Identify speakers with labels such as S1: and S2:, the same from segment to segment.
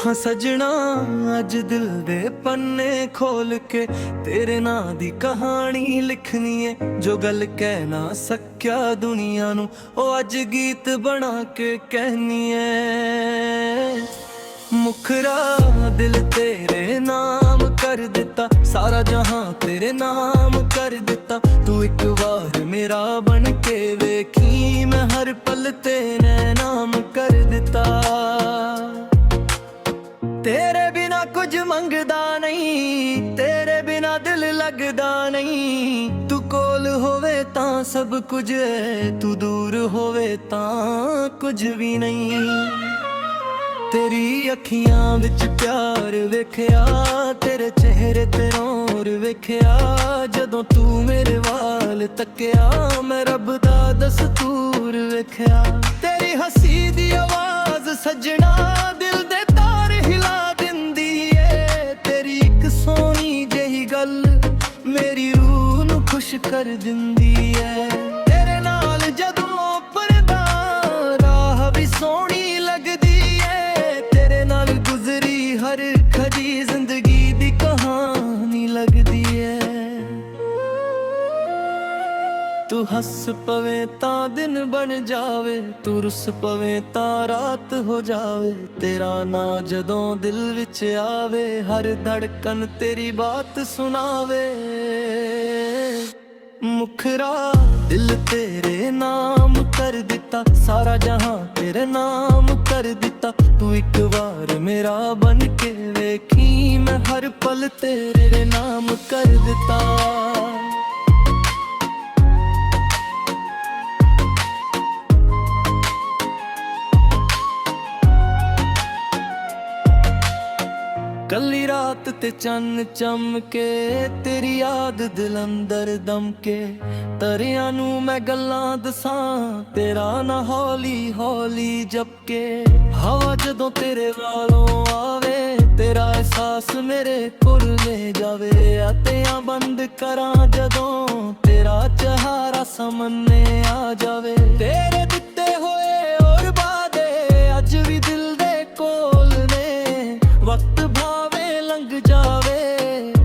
S1: हाँ सजना अज दिल दे पन्ने खोल के तेरे नां दी कहानी लिखनी है। जो गल कह ना सक्या दुनिया नू ओ अज गीत बना के कहनी है। मुखरा दिल तेरे नाम कर दिता, सारा जहां तेरे नाम कर दिता। तू एक बार मेरा बन के वेखी, मैं हर पल तेरे नाम कर दिता। तेरे बिना कुछ मंगदा नहीं, तेरे बिना दिल लगदा नहीं। तू कोल होवे तां सब कुछ है, तू दूर होवे तां कुछ भी नहीं। तेरी अखियां विच प्यार वेख्या, तेरे चेहरे ते नूर वेख्या। जदों तू मेरे वाल तक्या, मैं रब दा दस्तूर वेख्या। तेरी हंसी दी आवाज सजना दिल दे तार हिला दिंदी है। तेरी एक सोहनी जेही गल मेरी रूह नू खुश कर दिंदी है। तेरे नाल जदों परदा राह भी सोहनी लगदी है। तेरे नाल गुजरी हर खड़ी जिंदगी दी कहानी लगदी है। तू हस पवे तां दिन बन जावे, तू रुस पवे तां रात हो जावे। तेरा ना जदों दिल विच आवे, हर धड़कन तेरी बात सुनावे। मुखरा दिल तेरे नाम कर दिता, सारा जहां तेरे नाम कर दिता। तू एक बार मेरा बन के वेखी, मैं हर पल तेरे नाम कर दिता। कली रात ते चन्न चमके, तेरी याद दिल अंदर दमके। तरियां नू मैं गल्लां दसां, तेरा ना हौली हौली जपके। हवा जदों तेरे वालों आवे, तेरा एहसास मेरे कोल ले जावे। अतियां बंद करां जदों, तेरा चेहरा सामने आ जावे। तेरे दिते होए और वादे अज भी दिल दे कोल ने। वक्त भावे लंघ जावे,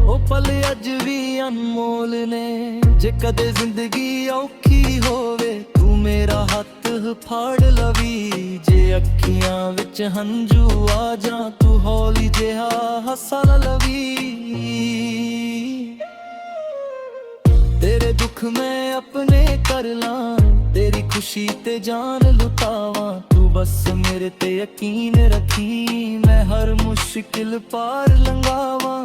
S1: ओ पल अज भी अनमोल ने। जे कदे जिंदगी औखी होवे, तू मेरा हथ फाड़ लवी। जे अखियां विच हंझू आ जा, तू हौली जिहा हसा लवी। तेरे दुख मैं अपने कर लां, तेरी खुशी ते जान लुटावां। तू बस मेरे ते यकीन रखी, मैं हर मुश्किल पार लंघावां।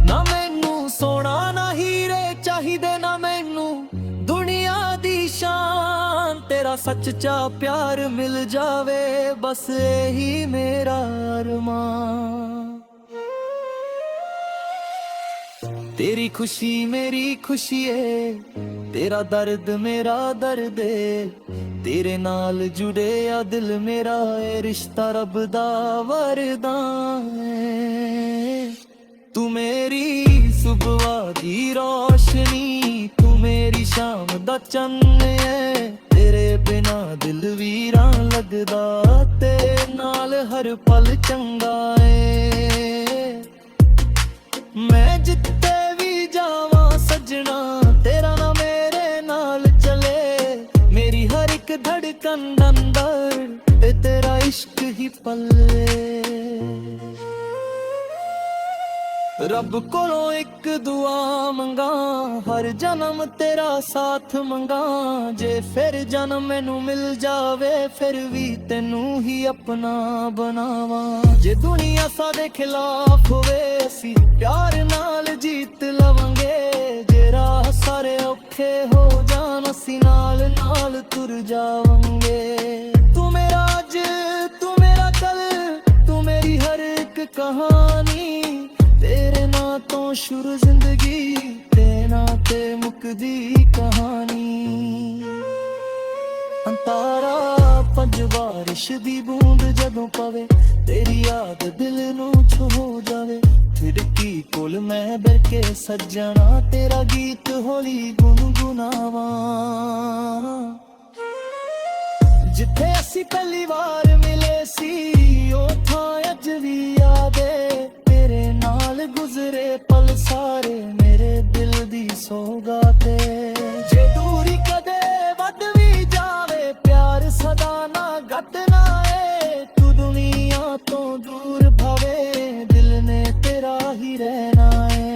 S1: ना मैनू सोना ना हीरे चाहिदे, ना मैनू दुनिया दी शान। तेरा सच्चा प्यार मिल जावे, बस यही मेरा अरमान। तेरी खुशी मेरी खुशी है, तेरा दर्द मेरा दर्द है। तेरे नाल जुड़े आ दिल मेरा, ए रिश्ता रब दा वरदान है। तू मेरी सुबह दी रोशनी, तू मेरी शाम दा चन्न है। तेरे बिना दिल वीरां लगदा, तेरे नाल हर पल चंगा है। मैं जित्ते भी जावां सजना, तेरा ना मेरे नाल चले। मेरी हर एक धड़कन अंदर ए तेरा इश्क ही पले। रब कोलों एक दुआ मंगा, हर जन्म तेरा साथ मंगा। जे फिर जन्म मैनू मिल जावे, फिर भी तेनू ही अपना बनावा। जे दुनिया साडे खिलाफ होवे, असी प्यार नाल जीत लवांगे। जे राह सारे औखे हो जान, असी नाल नाल तुर जावांगे। तू मेरा अज तू मेरा कल, तू मेरी हर एक कहानी। तेरे ना तो शुरू जिंदगी, तेरे ना ते मुकदी कहानी। अंतारा पंज बारिश दी बूंद जदों पवे, तेरी याद दिल नू छो जावे। खिड़की कोल मैं बैठ के सजना, तेरा गीत होली गुनगुनावा। ਜਿੱਥੇ ਅਸੀਂ ਪਹਿਲੀ ਵਾਰ ਮਿਲੇ ਸੀ ਉਹ ਥਾਂ ਅੱਜ ਵੀ ਯਾਦ ਏ ਤੇਰੇ ਨਾਲ ਗੁਜ਼ਰੇ ਪਲ ਸਾਰੇ ਮੇਰੇ ਦਿਲ ਦੀ ਸੌਗਾਤ ਏ ਜੇ ਦੂਰੀ ਕਦੇ ਵੱਧ ਵੀ ਜਾਵੇ ਪਿਆਰ ਸਦਾ ਨਾ ਘਟ ਨਾ ਏ ਤੂੰ ਦੁਨੀਆ ਤੋਂ ਦੂਰ ਭਾਵੇਂ ਦਿਲ ਨੇ ਤੇਰਾ ਹੀ ਰਹਿਣਾ ਏ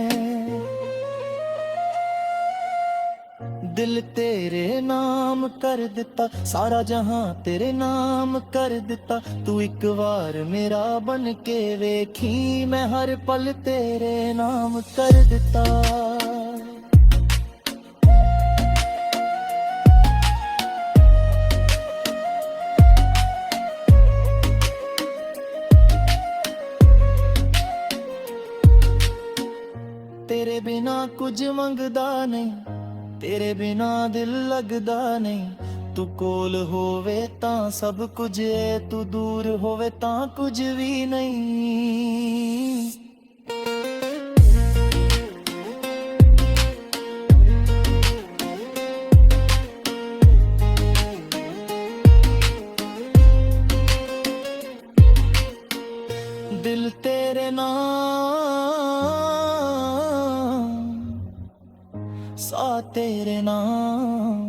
S1: दिल तेरे नाम कर दिता सारा जहां तेरे नाम कर दिता तू एक बार मेरा बन के वेखी मैं हर पल तेरे नाम कर दिता तेरे बिना कुछ मंगदा नहीं तेरे बिना दिल लगदा नहीं तू कोल होवे तां सब कुछ है तू दूर होवे तां कुछ भी नहीं दिल तेरे नाम सा तेरे नाम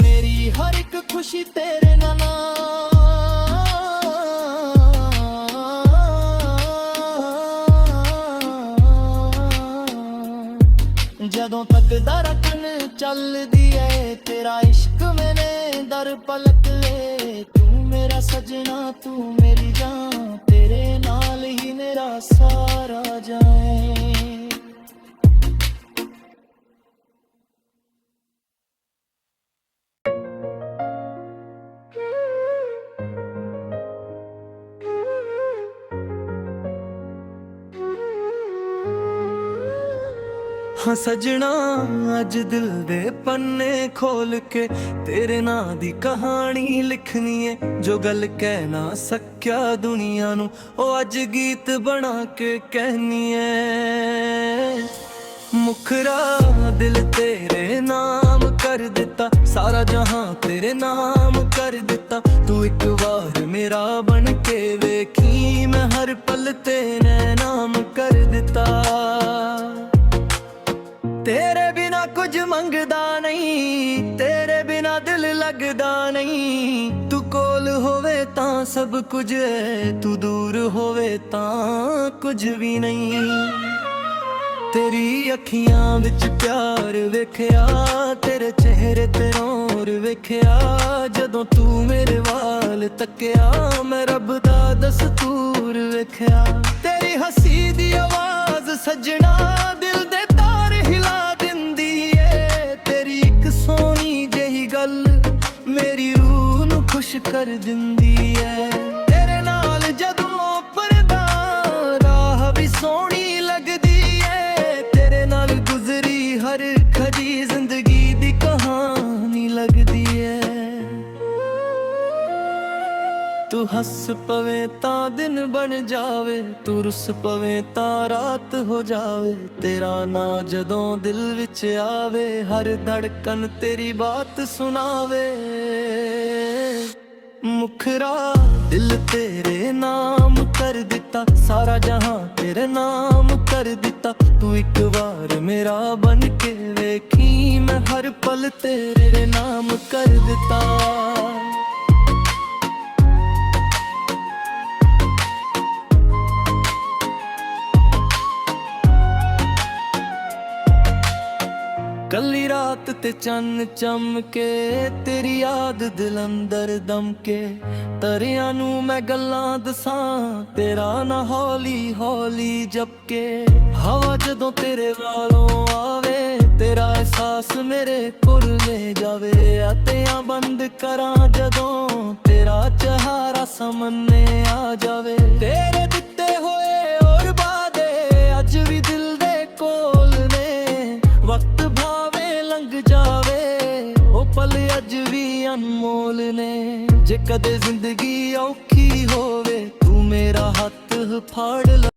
S1: मेरी हर एक खुशी तेरे नाम जदों तक दरकन चल दिए तेरा इश्क मैंने दर पलक ले तू मेरा सजना तू मेरी जान तेरे नाल ही मेरा सारा जाए हाँ सजना अज दिल दे पन्ने खोल के तेरे नां दी कहानी लिखनी है जो गल कह ना सक्या दुनिया नू ओ अज गीत बना के कहनी है मुखरा दिल तेरे नाम कर दिता सारा जहां तेरे नाम कर दिता तू एक बार मेरा बन के वेखी मैं हर पल तेरे नाम कर दिता तेरे बिना कुछ मंगदा नहीं तेरे बिना दिल लगदा नहीं तू कोल होवे तां सब कुछ है तू दूर होवे तां कुछ भी नहीं तेरी अखियां विच प्यार वेखिया तेरे चेहरे ते नूर वेखिया जदों तू मेरे वाल तकिया मैं रब दा दस्तूर वेखिया तेरी हंसी दी आवाज सजना दिल दे मेरी रूह नू खुश कर दिंदी है तेरे नाल जदों परदा राह भी सोहनी लगदी है तेरे नाल गुजरी हर खड़ी जिंदगी दी कहानी लगदी है तू हस पवे तां दिन बन जावे तू रुस पवे तां रात हो जावे तेरा ना जदों दिल विच आवे हर धड़कन तेरी बात सुनावे मुखरा दिल तेरे नाम कर दिता सारा जहां तेरे नाम कर दिता तू एक बार मेरा बन के वेखी मैं हर पल तेरे नाम कर दिता कली रात ते चन्न चमके तेरी याद दिल अंदर दमके तरियां नू मैं गल्लां दसां तेरा ना हौली हौली जपके हवा जदों तेरे वालों आवे तेरा एहसास मेरे कोल ले जावे अतियां बंद करां जदों तेरा चेहरा सामने आ जावे तेरे दिते होए और वादे अज भी दिल दे कोल ने वक्त जावे ओ पल अज भी अनमोल ने जे कदे जिंदगी औखी होवे तू मेरा हथ फाड़